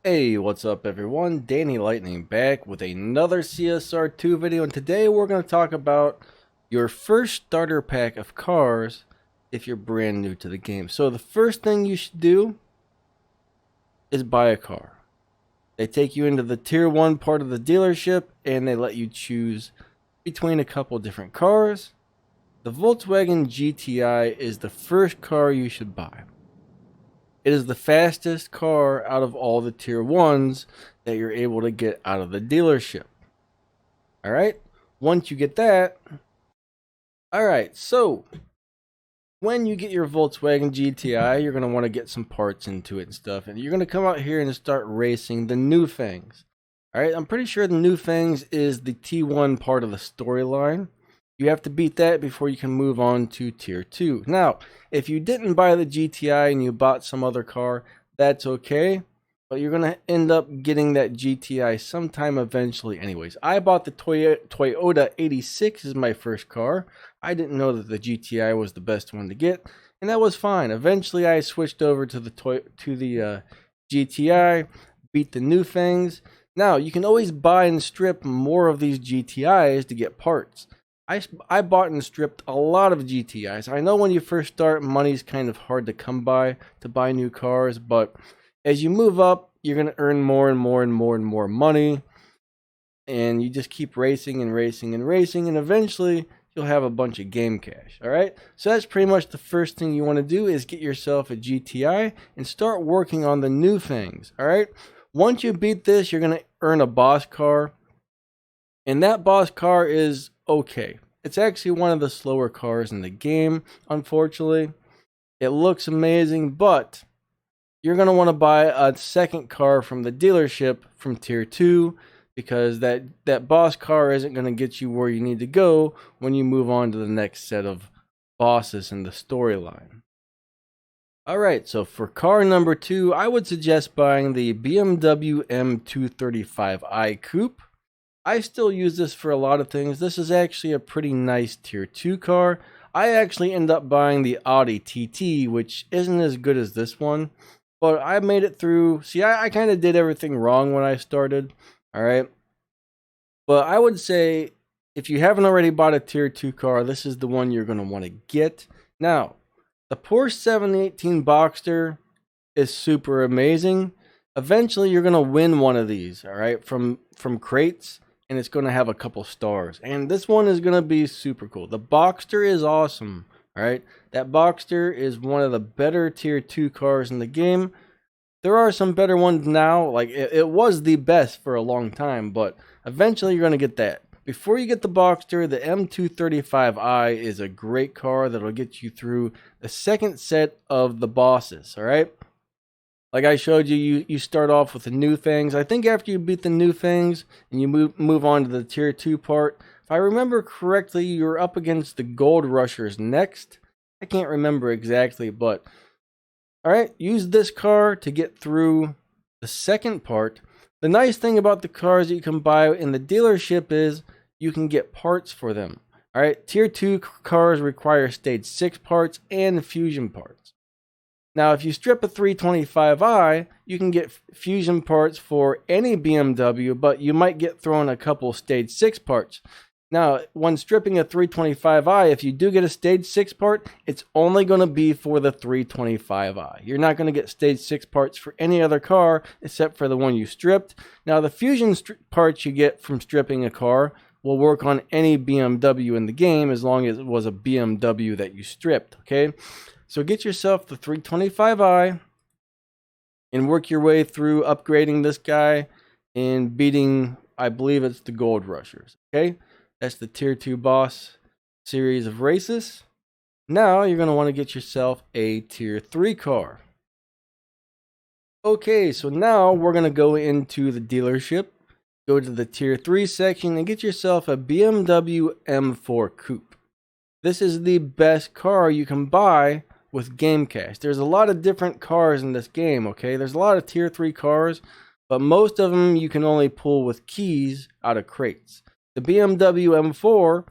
Hey, what's up everyone? Danny Lightning back with another CSR2 video, and today we're going to talk about your first starter pack of cars if you're brand new to the game. So the first thing you should do is buy a car. They take you into the tier 1 part of the dealership and they let you choose between a couple different cars. The Volkswagen Gti is the first car you should buy. It is the fastest car out of all the tier 1s that you're able to get out of the dealership. Alright, once you get that, alright, so when you get your Volkswagen Gti, you're going to want to get some parts into it and stuff, and you're going to come out here and start racing the new things. Alright, I'm pretty sure the new things is the T1 part of the storyline. You have to beat that before you can move on to tier 2. Now, if you didn't buy the GTI and you bought some other car, that's okay. But you're going to end up getting that GTI sometime eventually anyways. I bought the Toyota 86 as my first car. I didn't know that the GTI was the best one to get, and that was fine. Eventually I switched over to the GTI, beat the new things. Now, you can always buy and strip more of these GTIs to get parts. I bought and stripped a lot of GTIs. I know when you first start, money's kind of hard to come by to buy new cars, but as you move up, you're going to earn more and more and more and more money, and you just keep racing and racing and racing, and eventually you'll have a bunch of game cash. All right, so that's pretty much the first thing you want to do is get yourself a GTI and start working on the new things. All right, once you beat this, you're going to earn a boss car, and that boss car is okay. It's actually one of the slower cars in the game, unfortunately. It looks amazing, but you're going to want to buy a second car from the dealership from tier 2, because that boss car isn't going to get you where you need to go when you move on to the next set of bosses in the storyline. Alright, so for car number 2, I would suggest buying the Bmw M235i Coupe. I still use this for a lot of things. This is actually a pretty nice tier 2 car. I actually end up buying the Audi TT, which isn't as good as this one, but I made it through. See, I kind of did everything wrong when I started, alright? But I would say, if you haven't already bought a tier 2 car, this is the one you're going to want to get. Now, the Porsche 718 Boxster is super amazing. Eventually, you're going to win one of these, alright, from crates, and it's going to have a couple stars. And this one is going to be super cool. The Boxster is awesome, alright? That Boxster is one of the better tier 2 cars in the game. There are some better ones now. Like, it was the best for a long time, but eventually you're going to get that. Before you get the Boxster, the M235i is a great car that'll get you through the second set of the bosses, alright? Like I showed you, you start off with the new things. I think after you beat the new things and you move on to the tier 2 part, if I remember correctly, you're up against the gold rushers next. I can't remember exactly, but alright, use this car to get through the second part. The nice thing about the cars that you can buy in the dealership is you can get parts for them. Alright, tier 2 cars require stage 6 parts and fusion parts. Now, if you strip a 325i, you can get fusion parts for any BMW, but you might get thrown a couple stage 6 parts. Now, when stripping a 325i, if you do get a stage 6 part, it's only going to be for the 325i. You're not going to get stage 6 parts for any other car except for the one you stripped. Now, the fusion parts you get from stripping a car will work on any BMW in the game as long as it was a BMW that you stripped, okay? So get yourself the 325i and work your way through upgrading this guy and beating, I believe it's the gold rushers, okay? That's the tier 2 boss series of races. Now you're going to want to get yourself a tier 3 car. Okay, so now we're going to go into the dealership, go to the tier 3 section and get yourself a BMW M4 Coupe. This is the best car you can buy with game cash. There's a lot of different cars in this game, okay? There's a lot of tier 3 cars, but most of them you can only pull with keys out of crates. The BMW M4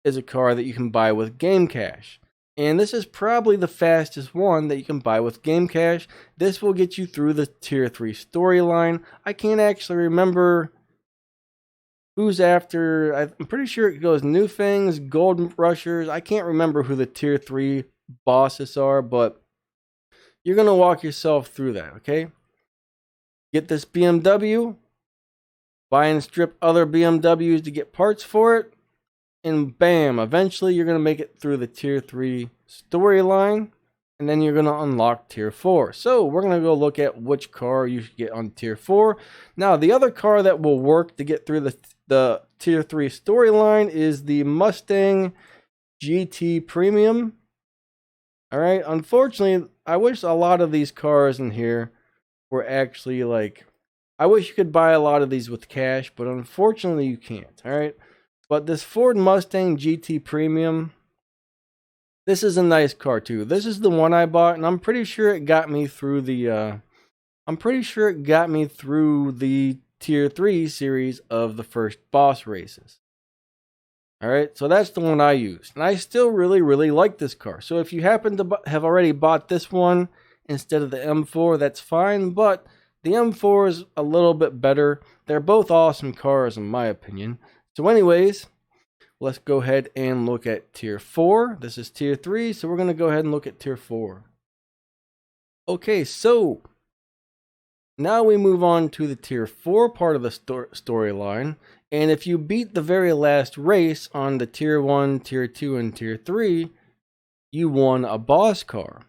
is a car that you can buy with game cash. And this is probably the fastest one that you can buy with Game Cash. This will get you through the Tier 3 storyline. I can't actually remember who's after. I'm pretty sure it goes New Fangs, Gold Rushers. I can't remember who the Tier 3 bosses are, but you're going to walk yourself through that, okay? Get this BMW, buy and strip other BMWs to get parts for it, and bam, eventually you're going to make it through the Tier 3 storyline, and then you're going to unlock Tier 4. So we're going to go look at which car you should get on Tier 4. Now, the other car that will work to get through the Tier 3 storyline is the Mustang Gt Premium. All right, unfortunately, I wish a lot of these cars in here were actually like, I wish you could buy a lot of these with cash, but unfortunately you can't, all right? But this Ford Mustang Gt Premium, this is a nice car too. This is the one I bought, and I'm pretty sure it got me through the Tier 3 series of the first boss races. All right, so that's the one I used, and I still really like this car. So if you happen to have already bought this one instead of the M4, that's fine, but the M4 is a little bit better. They're both awesome cars in my opinion. So anyways, let's go ahead and look at Tier 4. This is Tier 3, so we're going to go ahead and look at Tier 4. Okay, so now we move on to the Tier 4 part of the storyline. And if you beat the very last race on the Tier 1, Tier 2, and Tier 3, you won a boss car.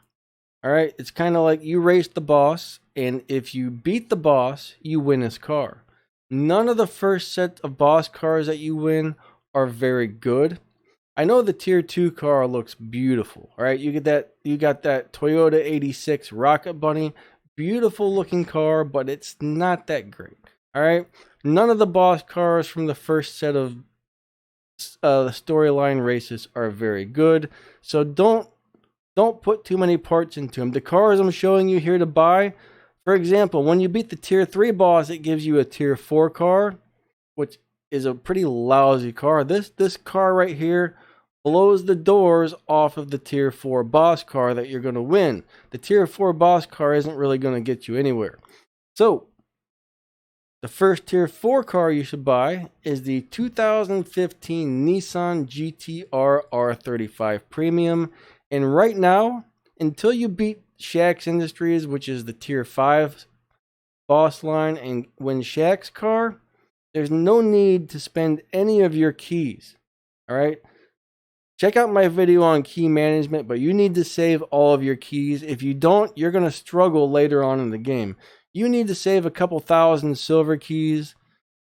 Alright, it's kind of like you raced the boss, and if you beat the boss, you win his car. None of the first set of boss cars that you win are very good. I know the Tier 2 car looks beautiful. Alright, you got that Toyota 86 Rocket Bunny. Beautiful looking car, but it's not that great. Alright, none of the boss cars from the first set of the storyline races are very good. So don't put too many parts into them. The cars I'm showing you here to buy, for example, when you beat the Tier 3 boss, it gives you a Tier 4 car, which is a pretty lousy car. This car right here blows the doors off of the Tier 4 boss car that you're going to win. The Tier 4 boss car isn't really going to get you anywhere. So, the first Tier 4 car you should buy is the 2015 Nissan Gtr R35 Premium. And right now, until you beat Shaq's Industries, which is the Tier 5 boss line, and win Shaq's car, there's no need to spend any of your keys. Alright? Check out my video on key management, but you need to save all of your keys. If you don't, you're going to struggle later on in the game. You need to save a couple thousand silver keys.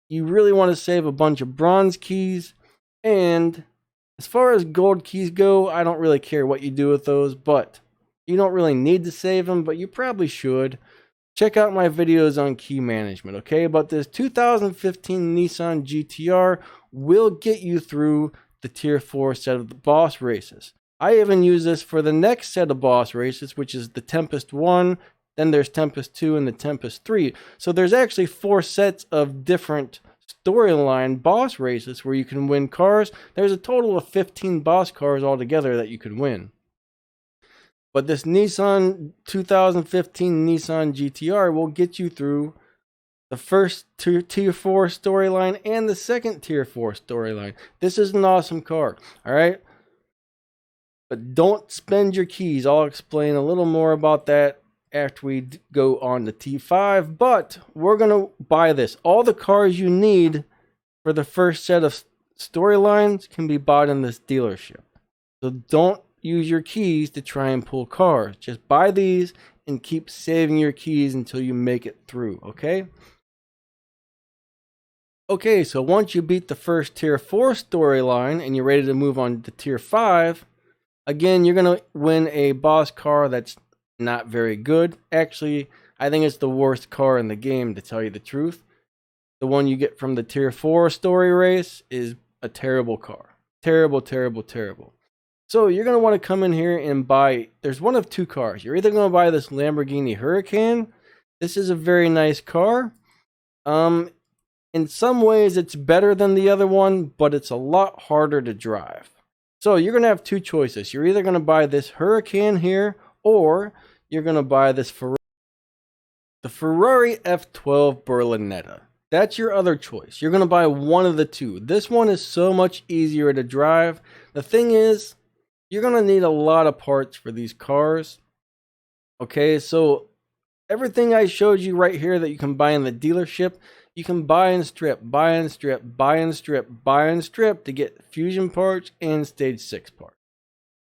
You really want to save a bunch of bronze keys. And as far as gold keys go, I don't really care what you do with those, but you don't really need to save them, but you probably should. Check out my videos on key management, okay? But this 2015 Nissan GTR will get you through the Tier 4 set of the boss races. I even use this for the next set of boss races, which is the Tempest 1, then there's Tempest 2 and the Tempest 3. So there's actually 4 sets of different storyline boss races where you can win cars. There's a total of 15 boss cars altogether that you can win. But this 2015 Nissan GTR will get you through the first Tier 4 storyline and the second Tier 4 storyline. This is an awesome car, alright? But don't spend your keys. I'll explain a little more about that after we go on to T5. But we're going to buy this. All the cars you need for the first set of storylines can be bought in this dealership. So don't use your keys to try and pull cars. Just buy these and keep saving your keys until you make it through, okay? Okay, so once you beat the first Tier 4 storyline and you're ready to move on to Tier 5, again, you're going to win a boss car that's not very good. Actually, I think it's the worst car in the game, to tell you the truth. The one you get from the Tier 4 story race is a terrible car. Terrible. So you're going to want to come in here and buy, there's one of 2 cars. You're either going to buy this Lamborghini Huracan. This is a very nice car. In some ways it's better than the other one, but it's a lot harder to drive. So you're going to have two choices. You're either going to buy this Huracan here, or you're going to buy this the Ferrari F12 Berlinetta. That's your other choice. You're going to buy one of the two. This one is so much easier to drive. The thing is, you're going to need a lot of parts for these cars. Okay, so everything I showed you right here that you can buy in the dealership, you can buy and strip, buy and strip, buy and strip, buy and strip to get fusion parts and stage 6 parts.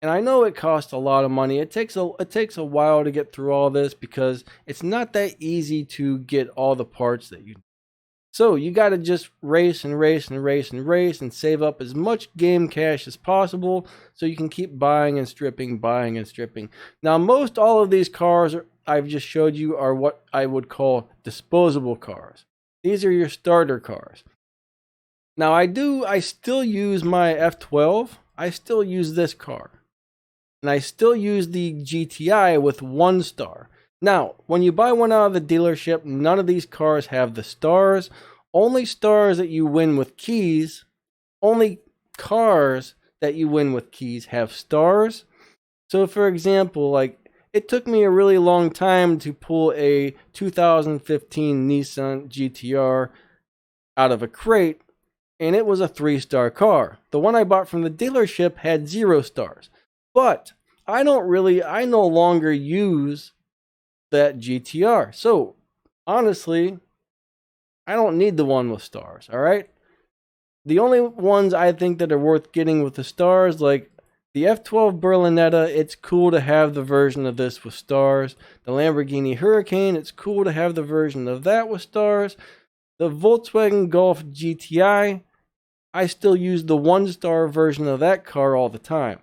And I know it costs a lot of money. It takes a while to get through all this because it's not that easy to get all the parts that you need. So you got to just race and race and race and race and save up as much game cash as possible so you can keep buying and stripping, buying and stripping. Now, most all of these cars I've just showed you are what I would call disposable cars. These are your starter cars. Now, I still use my F12. I still use this car. And I still use the GTI with 1 star. Now, when you buy one out of the dealership, none of these cars have the stars. Only stars that you win with keys, only cars that you win with keys have stars. So, for example, like, it took me a really long time to pull a 2015 Nissan Gtr out of a crate, and it was a 3-star car. The one I bought from the dealership had 0 stars. But I no longer use that GTR. So, honestly, I don't need the one with stars, all right? The only ones I think that are worth getting with the stars, like the F12 Berlinetta, it's cool to have the version of this with stars. The Lamborghini Huracan, it's cool to have the version of that with stars. The Volkswagen Golf GTI, I still use the 1-star version of that car all the time.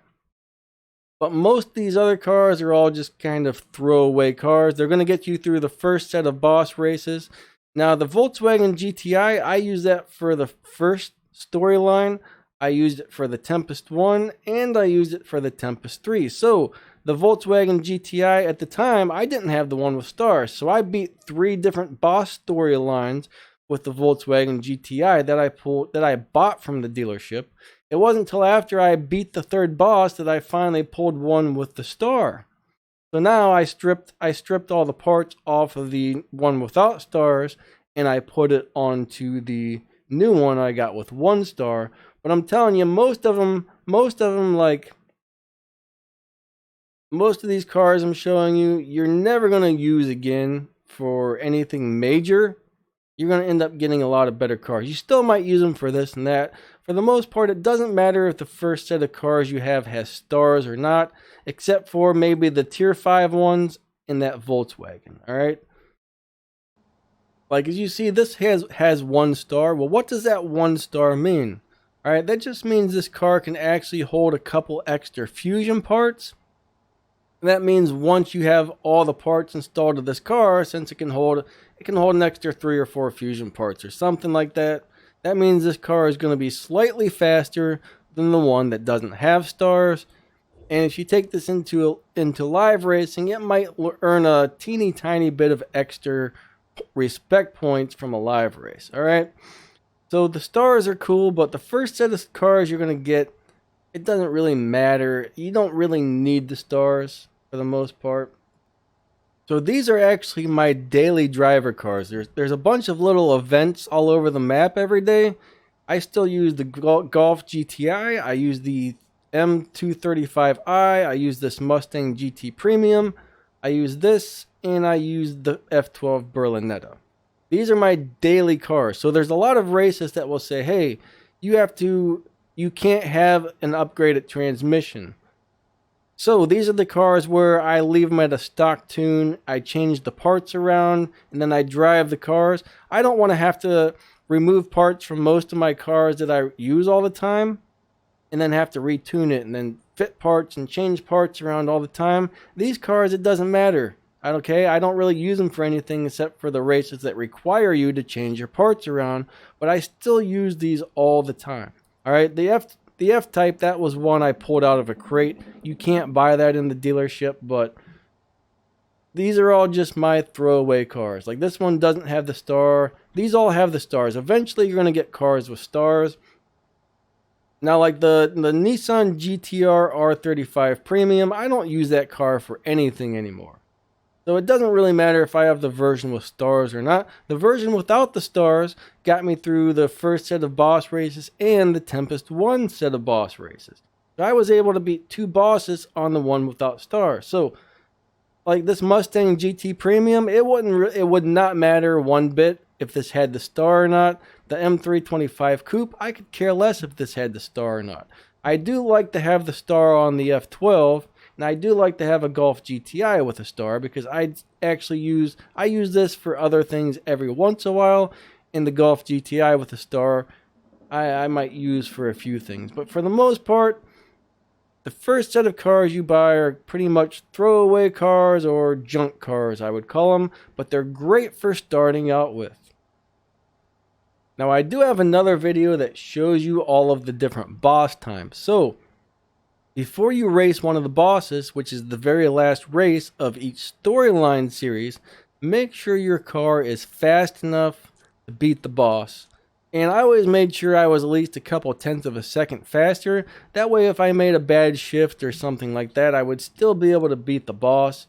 But most of these other cars are all just kind of throwaway cars. They're going to get you through the first set of boss races. Now, the Volkswagen Gti, I use that for the first storyline. I used it for the Tempest 1, and I used it for the Tempest 3. So, the Volkswagen Gti at the time, I didn't have the one with stars. So, I beat 3 different boss storylines with the Volkswagen Gti that I bought from the dealership. It wasn't until after I beat the 3rd boss that I finally pulled one with the star. So now I stripped all the parts off of the one without stars, and I put it onto the new one I got with 1 star. But I'm telling you, most of them, like most of these cars I'm showing you, you're never going to use again for anything major. You're going to end up getting a lot of better cars. You still might use them for this and that. For the most part, it doesn't matter if the first set of cars you have has stars or not, except for maybe the tier 5 ones in that Volkswagen, all right? Like, as you see, this has 1 star. Well, what does that 1 star mean? All right, that just means this car can actually hold a couple extra fusion parts. And that means once you have all the parts installed to this car, since it can hold an extra 3 or 4 fusion parts or something like that. That means this car is going to be slightly faster than the one that doesn't have stars. And if you take this into live racing, it might earn a teeny tiny bit of extra respect points from a live race. All right. So the stars are cool, but the first set of cars you're going to get, it doesn't really matter. You don't really need the stars for the most part. So these are actually my daily driver cars. There's a bunch of little events all over the map every day. I still use the Golf GTI. I use the M235i. I use this Mustang Gt Premium. I use this, and I use the F12 Berlinetta. These are my daily cars. So there's a lot of races that will say, hey, you can't have an upgraded transmission. So these are the cars where I leave them at a stock tune, I change the parts around, and then I drive the cars. I don't want to have to remove parts from most of my cars that I use all the time, and then have to retune it, and then fit parts and change parts around all the time. These cars, it doesn't matter. I don't really use them for anything except for the races that require you to change your parts around, but I still use these all the time. All right, the F-Type, that was one I pulled out of a crate. You can't buy that in the dealership, but these are all just my throwaway cars. Like this one doesn't have the star. These all have the stars. Eventually, you're going to get cars with stars. Now, like the Nissan Gtr R35 Premium, I don't use that car for anything anymore. So it doesn't really matter if I have the version with stars or not. The version without the stars got me through the first set of boss races and the Tempest 1 set of boss races. So I was able to beat 2 bosses on the one without stars. So like this Mustang Gt Premium, it would not matter one bit if this had the star or not. The M325 Coupe, I could care less if this had the star or not. I do like to have the star on the F12, and I do like to have a Golf GTI with a star because I use this for other things every once in a while, and the Golf GTI with a star I might use for a few things. But for the most part, the first set of cars you buy are pretty much throwaway cars or junk cars, I would call them, but they're great for starting out with. Now, I do have another video that shows you all of the different boss times. So, before you race one of the bosses, which is the very last race of each storyline series, make sure your car is fast enough to beat the boss. And I always made sure I was at least a couple tenths of a second faster. That way, if I made a bad shift or something like that, I would still be able to beat the boss.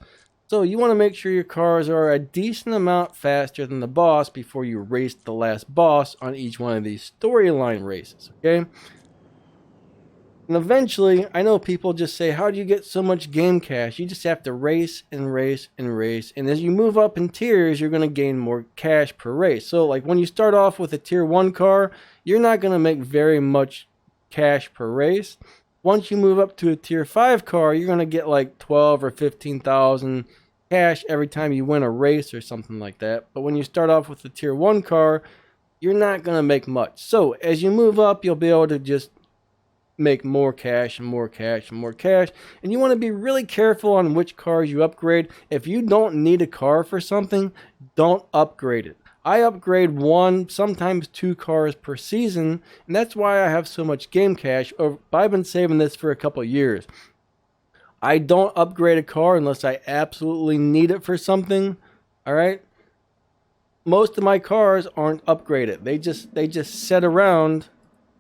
So you want to make sure your cars are a decent amount faster than the boss before you race the last boss on each one of these storyline races, okay? And eventually, I know people just say, how do you get so much game cash? You just have to race and race and race. And as you move up in tiers, you're going to gain more cash per race. So like when you start off with a tier 1 car, you're not going to make very much cash per race. Once you move up to a tier 5 car, you're going to get like 12 or 15,000 cash every time you win a race or something like that. But when you start off with a tier 1 car, you're not going to make much. So as you move up, you'll be able to just make more cash and more cash and more cash. And you want to be really careful on which cars you upgrade. If you don't need a car for something, don't upgrade it. I upgrade 1, sometimes 2 cars per season, and that's why I have so much game cash. I've been saving this for a couple years. I don't upgrade a car unless I absolutely need it for something. All right? Most of my cars aren't upgraded. They just sit around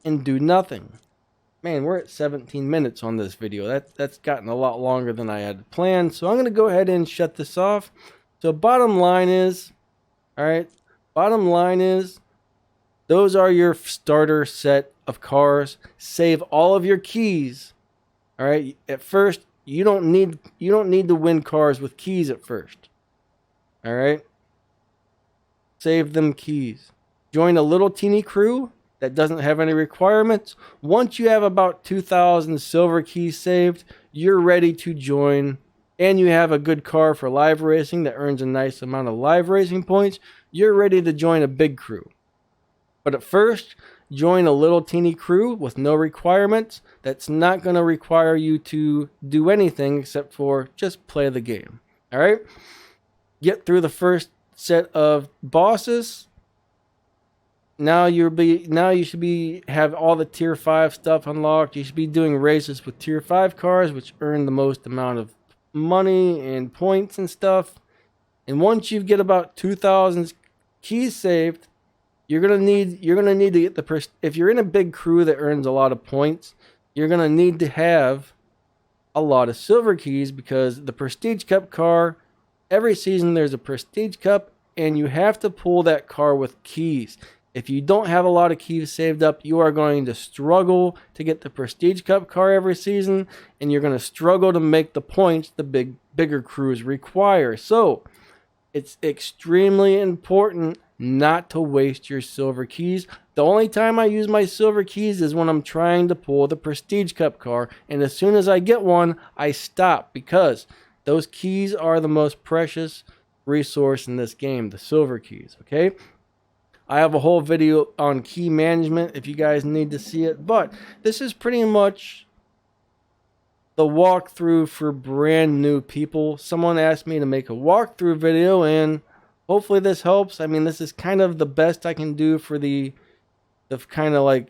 and do nothing. Man, we're at 17 minutes on this video. That's gotten a lot longer than I had planned. So I'm going to go ahead and shut this off. So bottom line is, all right, those are your starter set of cars. Save all of your keys. All right, at first, you don't need to win cars with keys at first. All right, save them keys. Join a little teeny crew that doesn't have any requirements. Once you have about 2,000 silver keys saved, you're ready to join, and you have a good car for live racing that earns a nice amount of live racing points, you're ready to join a big crew. But at first, join a little teeny crew with no requirements that's not going to require you to do anything except for just play the game. All right? Get through the first set of bosses. Now you should have all the tier 5 stuff unlocked. You should be doing races with tier 5 cars, which earn the most amount of money and points and stuff. And once you get about 2,000 keys saved, you're gonna need to get if you're in a big crew that earns a lot of points, you're gonna need to have a lot of silver keys, because the Prestige Cup car, every season there's a Prestige Cup, and you have to pull that car with keys. If you don't have a lot of keys saved up, you are going to struggle to get the Prestige Cup car every season, and you're going to struggle to make the points the bigger crews require. So it's extremely important not to waste your silver keys. The only time I use my silver keys is when I'm trying to pull the Prestige Cup car, and as soon as I get one, I stop, because those keys are the most precious resource in this game, the silver keys, okay? I have a whole video on key management if you guys need to see it, but this is pretty much the walkthrough for brand new people. Someone asked me to make a walkthrough video, and hopefully this helps. I mean, this is kind of the best I can do for the kind of like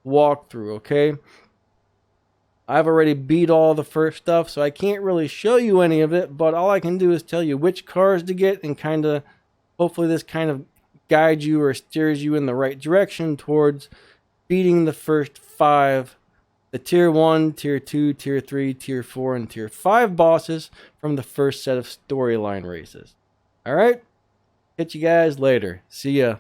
walkthrough, okay? I've already beat all the first stuff, so I can't really show you any of it, but all I can do is tell you which cars to get, and kind of, hopefully this kind of guides you or steers you in the right direction towards beating the first 5 the Tier 1, Tier 2, Tier 3, Tier 4, and Tier 5 bosses from the first set of storyline races. Alright? Catch you guys later. See ya.